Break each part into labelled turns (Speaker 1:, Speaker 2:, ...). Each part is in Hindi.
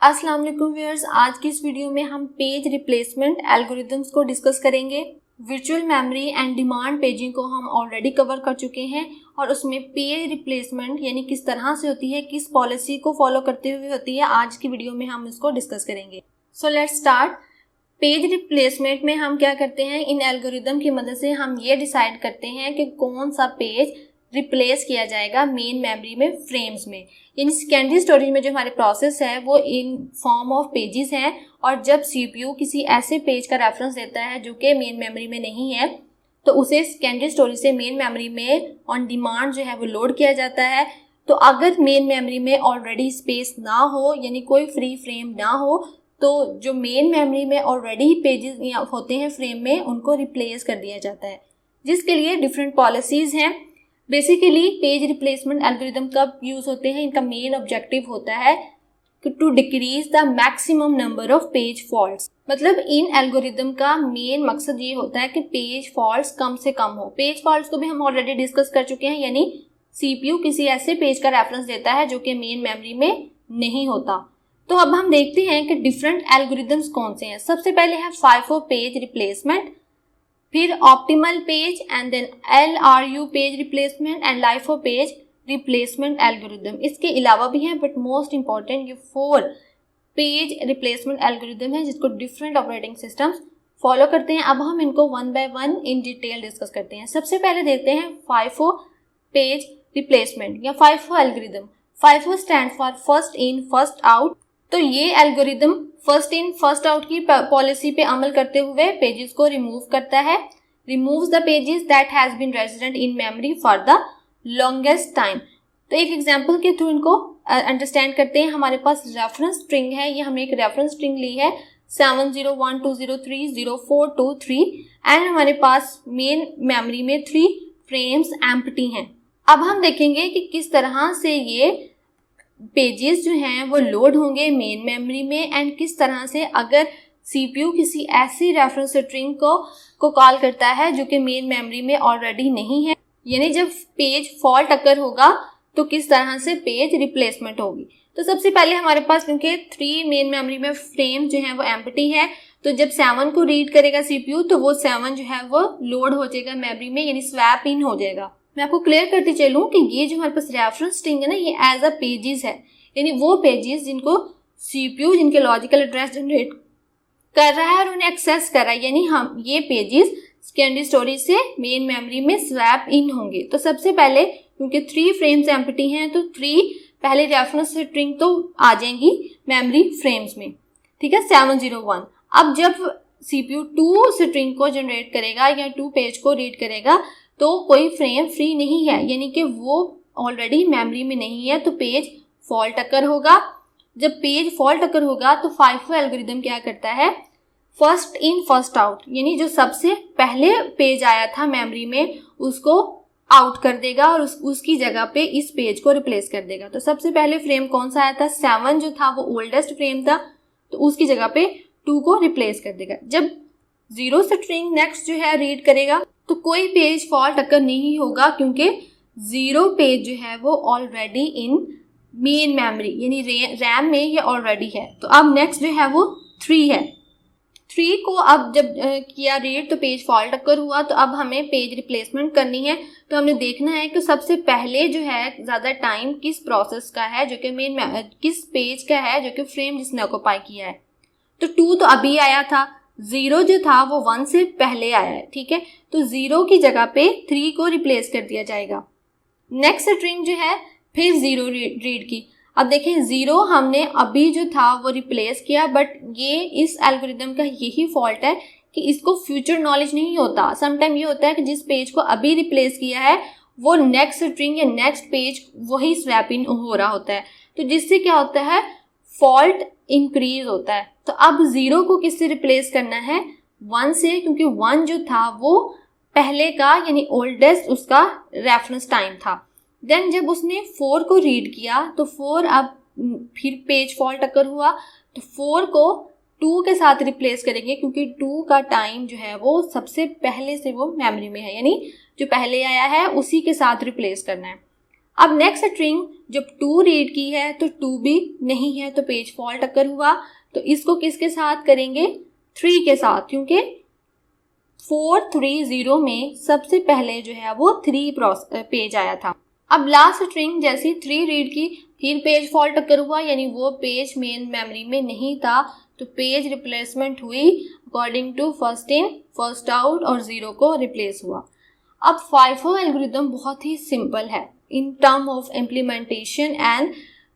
Speaker 1: अस्सलाम वालेकुम व्यूअर्स, आज की इस वीडियो में हम पेज रिप्लेसमेंट एल्गोरिदम्स को डिस्कस करेंगे। Virtual memory and demand paging को हम ऑलरेडी कवर कर चुके हैं और उसमें पेज रिप्लेसमेंट यानी किस तरह से होती है, किस पॉलिसी को फॉलो करते हुए होती है, आज की वीडियो में हम इसको डिस्कस करेंगे। So let's start. Page replacement में हम क्या करते हैं, इन एल्गोरिदम की मदद से हम ये डिसाइड करते हैं कि कौन सा पेज रिप्लेस किया जाएगा मेन मेमोरी में फ्रेम्स में। यानी सेकेंडरी स्टोरेज में जो हमारे प्रोसेस है वो इन फॉर्म ऑफ पेजेस हैं, और जब सीपीयू किसी ऐसे पेज का रेफरेंस देता है जो कि मेन मेमोरी में नहीं है तो उसे सेकेंडरी स्टोरेज से मेन मेमोरी में ऑन डिमांड जो है वो लोड किया जाता है। तो अगर मेन मेमोरी में ऑलरेडी स्पेस ना हो यानी कोई फ्री फ्रेम ना हो तो जो मेन मेमोरी में ऑलरेडी पेजेस होते हैं फ्रेम में उनको रिप्लेस कर दिया जाता है, जिसके लिए डिफरेंट पॉलिसीज़ हैं। बेसिकली पेज रिप्लेसमेंट एल्गोरिदम कब यूज़ होते हैं, इनका मेन ऑब्जेक्टिव होता है to decrease the maximum number of page faults. मतलब इन एल्गोरिदम का मेन मकसद ये होता है कि पेज फॉल्ट्स कम से कम हो। पेज फॉल्ट्स को भी हम ऑलरेडी डिस्कस कर चुके हैं, यानी सीपीयू किसी ऐसे पेज का रेफरेंस देता है जो कि मेन मेमोरी में नहीं होता। तो अब हम देखते हैं कि डिफरेंट एल्गोरिदम्स कौन से हैं। सबसे पहले है FIFO पेज रिप्लेसमेंट, फिर optimal page and then LRU page replacement and LIFO page replacement algorithm. इसके अलावा भी हैं बट मोस्ट इंपॉर्टेंट ये 4 पेज रिप्लेसमेंट एल्गोरिदम है जिसको डिफरेंट ऑपरेटिंग सिस्टम्स फॉलो करते हैं। अब हम इनको one by one in detail discuss करते हैं। सबसे पहले देखते हैं FIFO पेज रिप्लेसमेंट या FIFO algorithm. FIFO stand for first in first out. तो ये algorithm first in first out की पॉलिसी पे अमल करते हुए पेजेस को रिमूव करता है। Removes the pages that has been resident in memory for the longest time. तो एक एग्जांपल के थ्रू इनको अंडरस्टैंड करते हैं। हमारे पास रेफरेंस स्ट्रिंग है, ये हमने एक रेफरेंस स्ट्रिंग ली है 7012030423 एंड हमारे पास मेन मेमोरी में 3 फ्रेम्स एम्प्टी हैं। अब हम देखेंगे कि किस तरह से ये पेजेस जो हैं वो लोड होंगे मेन मेमोरी में एंड किस तरह से अगर सीपीयू किसी ऐसी रेफरेंस स्ट्रिंग को कॉल करता है जो कि मेन मेमोरी में ऑलरेडी नहीं है, यानी जब पेज फॉल्ट अकर होगा तो किस तरह से पेज रिप्लेसमेंट होगी। तो सबसे पहले हमारे पास क्योंकि 3 मेन मेमोरी में फ्रेम जो है वो एम्प्टी है, तो जब 7 को रीड करेगा सीपीयू तो वो 7 जो है वो लोड हो जाएगा मेमोरी में, यानी स्वैप इन हो जाएगा। मैं आपको क्लियर करती चलूँ कि ये जो हमारे पास रेफरेंस स्ट्रिंग है ना, ये एज अ पेजेस है, यानी वो पेजेस जिनको सीपीयू जिनके लॉजिकल एड्रेस जनरेट कर रहा है और उन्हें एक्सेस कर रहा है, यानी हम ये पेजेस सेकेंडरी स्टोरेज से मेन मेमोरी में स्वैप इन होंगे। तो सबसे पहले क्योंकि 3 फ्रेम्स एम्प्टी हैं तो 3 पहले रेफरेंस स्ट्रिंग तो आ जाएंगी मेमोरी फ्रेम्स में, ठीक है 701। अब जब सीपीयू 2 स्ट्रिंग को जनरेट करेगा या 2 पेज को रीड करेगा तो कोई फ्रेम फ्री नहीं है, यानी कि वो ऑलरेडी मेमोरी में नहीं है, तो पेज फॉल्ट अकर होगा। जब पेज फॉल्ट अकर होगा तो FIFO एल्गोरिदम क्या करता है, फर्स्ट इन फर्स्ट आउट, यानी जो सबसे पहले पेज आया था मेमोरी में उसको आउट कर देगा और उसकी जगह पे इस पेज को रिप्लेस कर देगा। तो सबसे पहले फ्रेम कौन सा आया था, 7 जो था वो ओल्डेस्ट फ्रेम था, तो उसकी जगह पे 2 को रिप्लेस कर देगा। जब 0 स्ट्रिंग नेक्स्ट जो है रीड करेगा तो कोई पेज फॉल्ट अकर नहीं होगा क्योंकि 0 पेज जो है वो ऑलरेडी इन मेन मेमोरी यानी रैम में ये ऑलरेडी है। तो अब नेक्स्ट जो है वो 3 है। 3 को अब जब किया रीड तो पेज फॉल्ट अकर हुआ, तो अब हमें पेज रिप्लेसमेंट करनी है। तो हमने देखना है कि सबसे पहले जो है ज़्यादा टाइम किस प्रोसेस का है जो कि किस पेज का है जो कि फ्रेम जिसने ऑक्यूपाई किया है। तो 2 तो अभी आया था, 0 जो था वो 1 से पहले आया है, ठीक है। तो 0 की जगह पे 3 को रिप्लेस कर दिया जाएगा। नेक्स्ट स्ट्रिंग जो है फिर 0 रीड की। अब देखें 0 हमने अभी जो था वो रिप्लेस किया, बट ये इस एल्गोरिदम का यही फॉल्ट है कि इसको फ्यूचर नॉलेज नहीं होता। समटाइम ये होता है कि जिस पेज को अभी रिप्लेस किया है वो नेक्स्ट स्ट्रिंग या नेक्स्ट पेज वही स्वैप इन हो रहा होता है, तो जिससे क्या होता है फॉल्ट इंक्रीज होता है। तो अब 0 को किससे रिप्लेस करना है, 1 से, क्योंकि 1 जो था वो पहले का यानी ओल्डेस्ट उसका रेफरेंस टाइम था। देन जब उसने 4 को रीड किया तो 4 अब फिर पेज फॉल्ट अकर हुआ, तो 4 को 2 के साथ रिप्लेस करेंगे क्योंकि 2 का टाइम जो है वो सबसे पहले से वो मेमोरी में है, यानी जो पहले आया है उसी के साथ रिप्लेस करना है। अब नेक्स्ट स्ट्रिंग जब 2 रीड की है तो 2 भी नहीं है, तो पेज फॉल्ट अकर हुआ। तो इसको किसके साथ करेंगे, 3 के साथ, क्योंकि 430 में सबसे पहले जो है वो 3 पेज आया था। अब लास्ट स्ट्रिंग जैसी 3 रीड की, फिर पेज फॉल्ट अकर हुआ, यानी वो पेज मेन मेमोरी में नहीं था, तो पेज रिप्लेसमेंट हुई according to first in first out और 0 को रिप्लेस हुआ। अब FIFO एल्गोरिदम बहुत ही सिंपल है in term of implementation and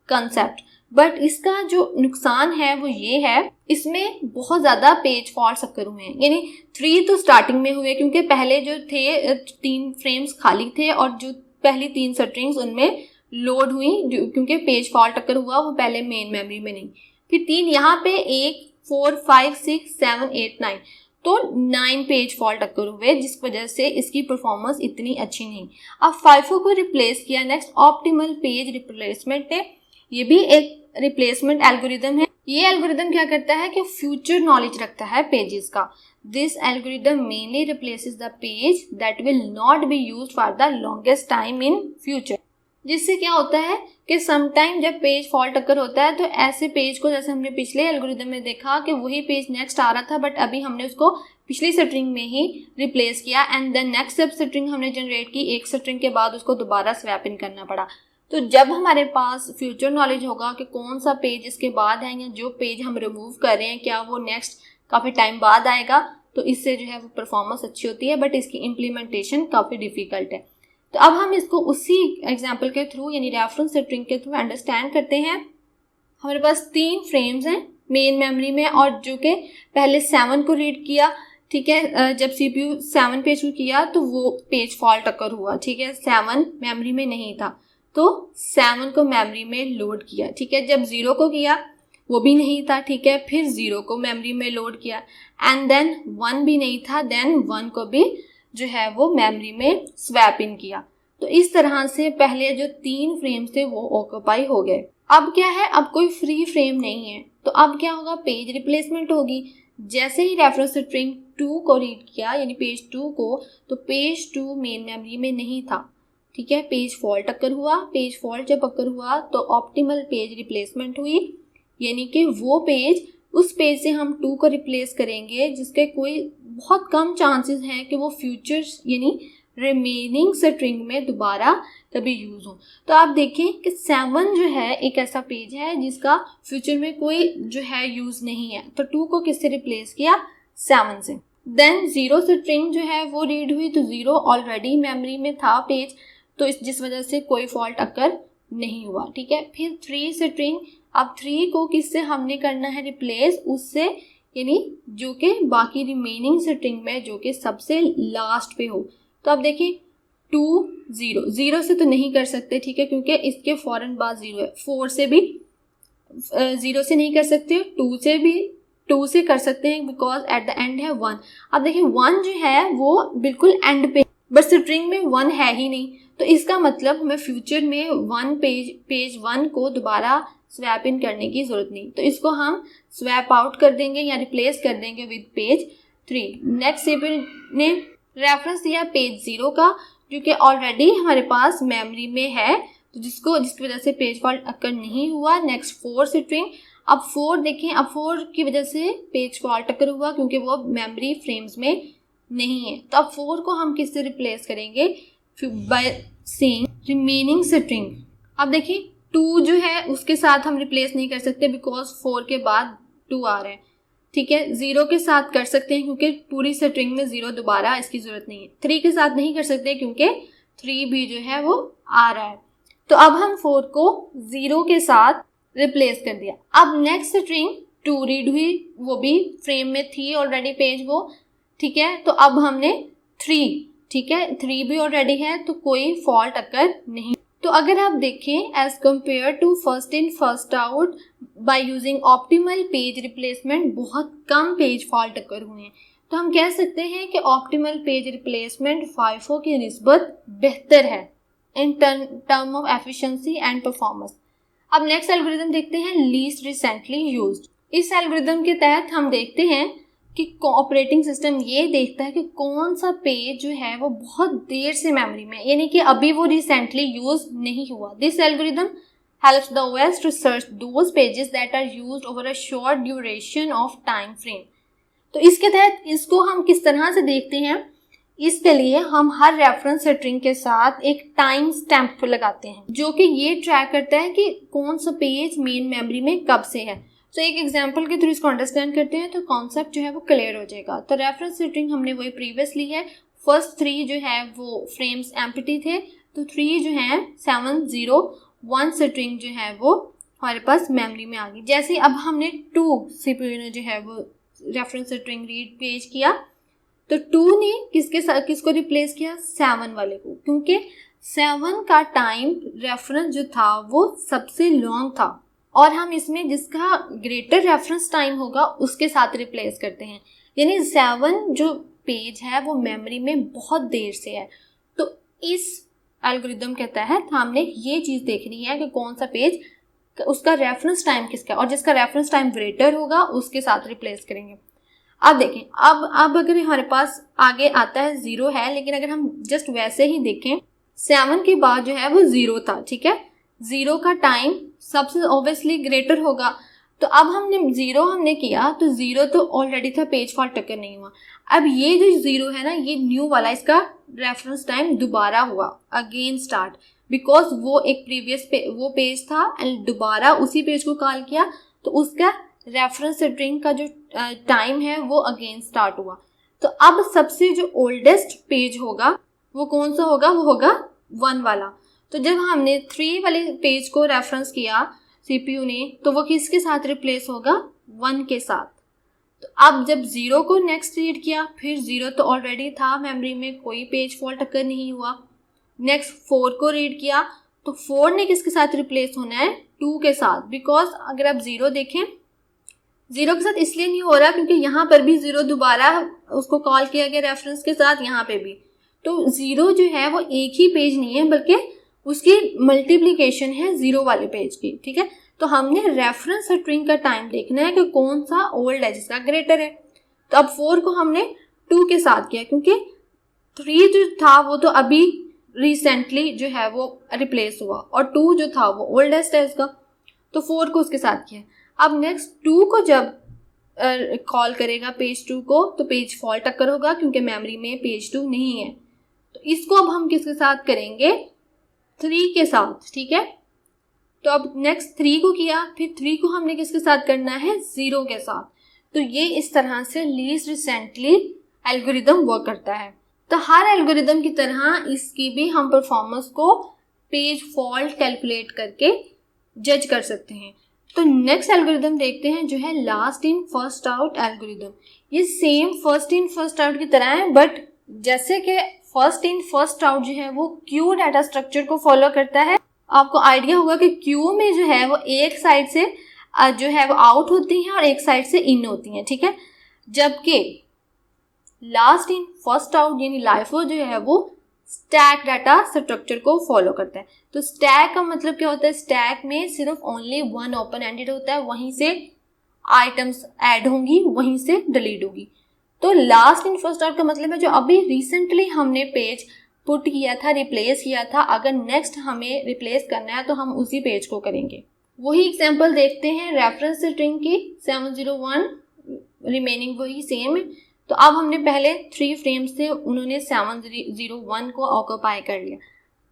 Speaker 1: concept, but इसका जो नुकसान है वो ये है, इसमें बहुत ज़्यादा पेज फॉल्ट्स अकर हुए हैं। यानी 3 तो स्टार्टिंग में हुए क्योंकि पहले जो थे 3 फ्रेम्स खाली थे और जो पहली 3 स्ट्रिंग्स उनमें लोड हुई, क्योंकि पेज फॉल्ट अकर हुआ वो पहले मेन मेमोरी में नहीं। फिर 3 यहाँ पे 1 4 5 6 7 8 9, तो 9 पेज फॉल्ट अकर हुए, जिस वजह से इसकी परफॉर्मेंस इतनी अच्छी नहीं। अब FIFO को रिप्लेस किया नेक्स्ट ऑप्टिमल पेज रिप्लेसमेंट ने, ये भी एक रिप्लेसमेंट एल्गोरिदम है। ये एल्गोरिदम क्या करता है कि फ्यूचर नॉलेज रखता है पेजेस का। This algorithm mainly replaces the page that will not be used for the longest time in future. जिससे क्या होता है कि समटाइम जब पेज फॉल्ट अकर होता है तो ऐसे पेज को, जैसे हमने पिछले एल्गोरिदम में देखा कि वही पेज नेक्स्ट आ रहा था बट अभी हमने उसको पिछली स्ट्रिंग में ही रिप्लेस किया एंड देन नेक्स्ट जब स्ट्रिंग हमने जनरेट की, एक स्ट्रिंग के बाद उसको दोबारा स्वैप इन करना पड़ा। तो जब हमारे पास फ्यूचर नॉलेज होगा कि कौन सा पेज इसके बाद है या जो पेज हम रिमूव कर रहे हैं क्या वो नेक्स्ट काफ़ी टाइम बाद आएगा, तो इससे जो है वो परफॉर्मेंस अच्छी होती है, बट इसकी इम्प्लीमेंटेशन काफ़ी डिफ़िकल्ट है। तो अब हम इसको उसी एग्जाम्पल के थ्रू यानी रेफरेंस स्ट्रिंग के थ्रू अंडरस्टैंड करते हैं। हमारे पास 3 फ्रेम्स हैं मेन मेमोरी में और जो कि पहले 7 को रीड किया, ठीक है। जब CPU 7 पेज को किया तो वो पेज फॉल्ट अकर हुआ, ठीक है। 7 मेमोरी में नहीं था तो 7 को मेमोरी में लोड किया, ठीक है। जब 0 को किया वो भी नहीं था, ठीक है। फिर 0 को मेमोरी में लोड किया एंड देन 1 भी नहीं था, देन 1 को भी जो है वो मेमोरी में स्वैप इन किया। तो इस तरह से पहले जो 3 फ्रेम्स थे वो ऑक्यूपाई हो गए। अब क्या है, अब कोई फ्री फ्रेम नहीं है, तो अब क्या होगा, पेज रिप्लेसमेंट होगी। जैसे ही रेफरेंस स्ट्रिंग 2 को रीड किया यानी पेज 2 को, तो पेज 2 मेन मेमोरी में नहीं था, ठीक है। पेज फॉल्ट अकर हुआ, पेज फॉल्ट जब अकर हुआ तो ऑप्टिमल पेज रिप्लेसमेंट हुई, यानी कि वो पेज, उस पेज से हम 2 को रिप्लेस करेंगे जिसके कोई बहुत कम चांसेस हैं कि वो फ्यूचर यानी रिमेनिंग स्ट्रिंग में दोबारा कभी यूज़ हो। तो आप देखें कि 7 जो है एक ऐसा पेज है जिसका फ्यूचर में कोई जो है यूज़ नहीं है, तो 2 को किससे रिप्लेस किया, 7 से। देन 0 स्ट्रिंग जो है वो रीड हुई, तो 0 ऑलरेडी मेमोरी में था पेज, तो जिस वजह से कोई फॉल्ट अकर नहीं हुआ, ठीक है। फिर 3 स्ट्रिंग, अब 3 को किससे हमने करना है रिप्लेस, उससे यानी जो कि बाकी रिमेनिंग स्ट्रिंग में जो कि सबसे लास्ट पे हो। तो अब देखिए 2 0 से तो नहीं कर सकते, ठीक है, क्योंकि इसके फ़ौरन बाद 0 है। 4 से भी 0 से नहीं कर सकते, 2 से भी 2 से कर सकते हैं बिकॉज एट द एंड है 1। अब देखिए 1 जो है वो बिल्कुल एंड पे, बट स्ट्रिंग में 1 है ही नहीं, तो इसका मतलब हमें फ्यूचर में 1 पेज 1 को दोबारा स्वैप इन करने की ज़रूरत नहीं, तो इसको हम स्वैप आउट कर देंगे या रिप्लेस कर देंगे विद पेज 3। नेक्स्ट CPU ने रेफरेंस दिया पेज 0 का, जो कि ऑलरेडी हमारे पास मेमोरी में है, तो जिसकी वजह से पेज फॉल्ट अकर नहीं हुआ। नेक्स्ट 4 स्ट्रिंग, अब 4 देखें, अब 4 की वजह से पेज फॉल्ट अकर हुआ क्योंकि वो मेमोरी फ्रेम्स में नहीं है। तो अब 4 को हम किससे रिप्लेस करेंगे, बाय सेइंग रिमेनिंग स्ट्रिंग। अब देखिए 2 जो है उसके साथ हम रिप्लेस नहीं कर सकते बिकॉज 4 के बाद 2 आ रहा है, ठीक है। 0 के साथ कर सकते हैं क्योंकि पूरी स्ट्रिंग में 0 दोबारा इसकी ज़रूरत नहीं है। 3 के साथ नहीं कर सकते क्योंकि 3 भी जो है वो आ रहा है। तो अब हम 4 को 0 के साथ रिप्लेस कर दिया। अब नेक्स्ट स्ट्रिंग 2 रीड हुई, वो भी फ्रेम में थी ऑलरेडी पेज वो, ठीक है। तो अब हमने 3, ठीक है, 3 भी ऑलरेडी है तो कोई फॉल्ट अकर नहीं। तो अगर आप देखें as compare to first in first out by using optimal page replacement बहुत कम पेज फॉल्ट अकर हुए हैं, तो हम कह सकते हैं कि ऑप्टिमल पेज रिप्लेसमेंट FIFO की निस्बत बेहतर है in term of efficiency and performance. अब नेक्स्ट एल्गोरिथम देखते हैं लीस्ट रिसेंटली यूज्ड। इस एल्गोरिथम के तहत हम देखते हैं कि ऑपरेटिंग सिस्टम ये देखता है कि कौन सा पेज जो है वो बहुत देर से मेमोरी में, यानी कि अभी वो रिसेंटली यूज नहीं हुआ। This algorithm helps the OS to search those pages that are used over a short duration of time frame। तो इसके तहत इसको हम किस तरह से देखते हैं, इसके लिए हम हर रेफरेंस स्ट्रिंग के साथ एक टाइम स्टैम्प लगाते हैं जो कि ये ट्रैक करता है कि कौन सा पेज मेन मेमोरी में कब से है। तो एक एग्जांपल के थ्रू इसको अंडरस्टैंड करते हैं तो कॉन्सेप्ट जो है वो क्लियर हो जाएगा। तो रेफरेंस स्ट्रिंग हमने वही प्रीवियस ली है, फर्स्ट 3 जो है वो फ्रेम्स एम्प्टी थे, तो 3 जो है 701 स्ट्रिंग जो है वो हमारे पास मेमोरी में आ गई। जैसे अब हमने 2 CPU ने जो है वो रेफरेंस स्ट्रिंग रीड पेज किया, तो 2 ने किसको रिप्लेस किया, 7 वाले को, क्योंकि 7 का टाइम रेफरेंस जो था वो सबसे लॉन्ग था और हम इसमें जिसका ग्रेटर रेफरेंस टाइम होगा उसके साथ रिप्लेस करते हैं। यानी 7 जो पेज है वो मेमोरी में बहुत देर से है। तो इस एल्गोरिदम के तहत हमने ये चीज़ देखनी है कि कौन सा पेज उसका रेफरेंस टाइम किसका, और जिसका रेफरेंस टाइम ग्रेटर होगा उसके साथ रिप्लेस करेंगे। अब देखें, अब अगर हमारे पास आगे आता है 0 है, लेकिन अगर हम जस्ट वैसे ही देखें 7 के बाद जो है वो 0 था, ठीक है, 0 का टाइम सबसे ऑब्वियसली ग्रेटर होगा। तो अब हमने 0 हमने किया तो 0 तो ऑलरेडी था, पेज फॉल्ट टक्कर नहीं हुआ। अब ये जो 0 है ना, ये न्यू वाला, इसका रेफरेंस टाइम दोबारा हुआ, अगेन स्टार्ट, बिकॉज वो एक प्रीवियस वो पेज था एंड दोबारा उसी पेज को कॉल किया तो उसका रेफरेंस स्ट्रिंग का जो टाइम है वो अगेन स्टार्ट हुआ। तो अब सबसे जो ओल्डेस्ट पेज होगा वो कौन सा होगा, वो होगा 1 वाला। तो जब हमने 3 वाले पेज को रेफरेंस किया CPU ने, तो वो किसके साथ रिप्लेस होगा, 1 के साथ। तो अब जब 0 को नेक्स्ट रीड किया, फिर 0 तो ऑलरेडी था मेमोरी में, कोई पेज फॉल्ट अकर नहीं हुआ। नेक्स्ट 4 को रीड किया तो 4 ने किसके साथ रिप्लेस होना है, 2 के साथ, बिकॉज अगर आप 0 देखें 0 के साथ इसलिए नहीं हो रहा क्योंकि यहाँ पर भी 0 दोबारा उसको कॉल किया गया रेफरेंस के साथ, यहाँ पे भी। तो 0 जो है वो एक ही पेज नहीं है बल्कि उसकी मल्टीप्लिकेशन है 0 वाले पेज की, ठीक है। तो हमने रेफरेंस स्ट्रिंग का टाइम देखना है कि कौन सा ओल्ड है, जिसका ग्रेटर है। तो अब 4 को हमने 2 के साथ किया क्योंकि 3 जो था वो तो अभी रिसेंटली जो है वो रिप्लेस हुआ और 2 जो था वो ओल्डेस्ट है उसका, तो 4 को उसके साथ किया। अब नेक्स्ट 2 को जब कॉल करेगा पेज 2 को तो पेज फॉल्ट अकर होगा क्योंकि मेमोरी में पेज 2 नहीं है। तो इसको अब हम किसके साथ करेंगे, 3 के साथ, ठीक है। तो अब नेक्स्ट 3 को किया, फिर 3 को हमने किसके साथ करना है, 0 के साथ। तो ये इस तरह से लीस्ट रिसेंटली एल्गोरिदम वर्क करता है। तो हर एल्गोरिदम की तरह इसकी भी हम परफॉर्मेंस को पेज फॉल्ट कैलकुलेट करके जज कर सकते हैं। तो नेक्स्ट एल्गोरिदम देखते हैं जो है last in first out algorithm. ये same first in first out की तरह है, बट जैसे कि फर्स्ट इन फर्स्ट आउट जो है वो क्यू डाटा स्ट्रक्चर को फॉलो करता है। आपको आइडिया होगा कि क्यू में जो है वो एक साइड से जो है वो आउट होती हैं और एक साइड से इन होती हैं, ठीक है। जबकि लास्ट इन फर्स्ट आउट यानी लाइफो जो है वो स्टैक डाटा स्ट्रक्चर को फॉलो करता है। तो स्टैक का मतलब क्या होता है, स्टैक में सिर्फ ओनली 1 ओपन एंडेड होता है, वहीं से आइटम्स ऐड होंगी, वहीं से डिलीट होगी। तो लास्ट इन फर्स्ट आउट का मतलब है जो अभी रिसेंटली हमने पेज पुट किया था, रिप्लेस किया था, अगर नेक्स्ट हमें रिप्लेस करना है तो हम उसी पेज को करेंगे। वही एग्जांपल देखते हैं रेफरेंस स्ट्रिंग की 701, रिमेनिंग वही सेम है। तो अब हमने पहले 3 फ्रेम्स थे, उन्होंने 701 को ऑक्यूपाई कर लिया।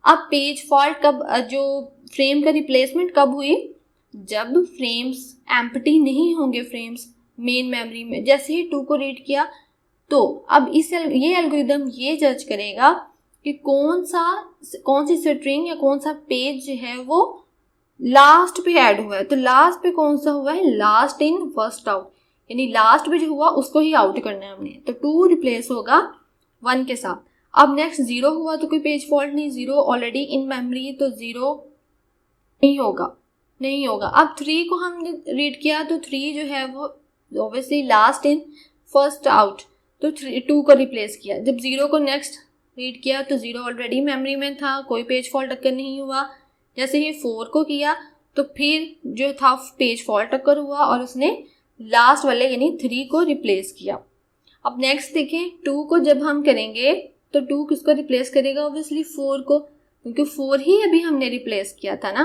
Speaker 1: अब पेज फॉल्ट कब, जो फ्रेम का रिप्लेसमेंट कब हुई, जब फ्रेम्स एम्प्टी नहीं होंगे, फ्रेम्स मेन मेमोरी में। जैसे ही 2 को रीड किया तो अब ये एल्गोरिदम ये जज करेगा कि कौन सी स्ट्रिंग या कौन सा पेज जो है वो लास्ट पे ऐड हुआ है। तो लास्ट पे कौन सा हुआ है, लास्ट इन फर्स्ट आउट, यानी लास्ट पे जो हुआ उसको ही आउट करना है हमने। तो 2 रिप्लेस होगा 1 के साथ। अब नेक्स्ट 0 हुआ तो कोई पेज फॉल्ट नहीं, 0 ऑलरेडी इन मेमोरी, तो 0 नहीं होगा। अब 3 को हमने रीड किया तो 3 जो है वो obviously last in first out, तो 2 को रिप्लेस किया। जब 0 को नेक्स्ट रीड किया तो 0 ऑलरेडी मेमोरी में था, कोई पेज फॉल्ट अकर नहीं हुआ। जैसे ही 4 को किया तो फिर जो था पेज फॉल्ट अकर हुआ और उसने लास्ट वाले यानी 3 को रिप्लेस किया। अब नेक्स्ट देखें, 2 को जब हम करेंगे तो 2 किसको रिप्लेस करेगा, ऑब्वियसली 4 को, क्योंकि 4 ही अभी हमने रिप्लेस किया था ना,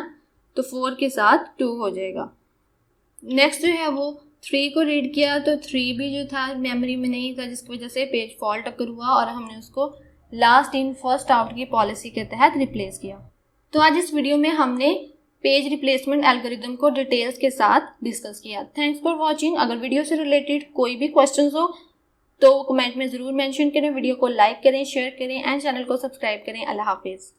Speaker 1: तो 4 के साथ 2 हो जाएगा। नेक्स्ट जो है वो 3 को रीड किया तो 3 भी जो था मेमोरी में नहीं था, जिसकी वजह से पेज फॉल्ट अकर हुआ और हमने उसको लास्ट इन फर्स्ट आउट की पॉलिसी के तहत रिप्लेस किया। तो आज इस वीडियो में हमने पेज रिप्लेसमेंट एल्गोरिदम को डिटेल्स के साथ डिस्कस किया। Thanks for watching. अगर वीडियो से रिलेटेड कोई भी क्वेश्चंस हो तो कमेंट में ज़रूर मेंशन करें, वीडियो को लाइक करें, शेयर करें एंड चैनल को सब्सक्राइब करें। अल्लाह हाफिज़।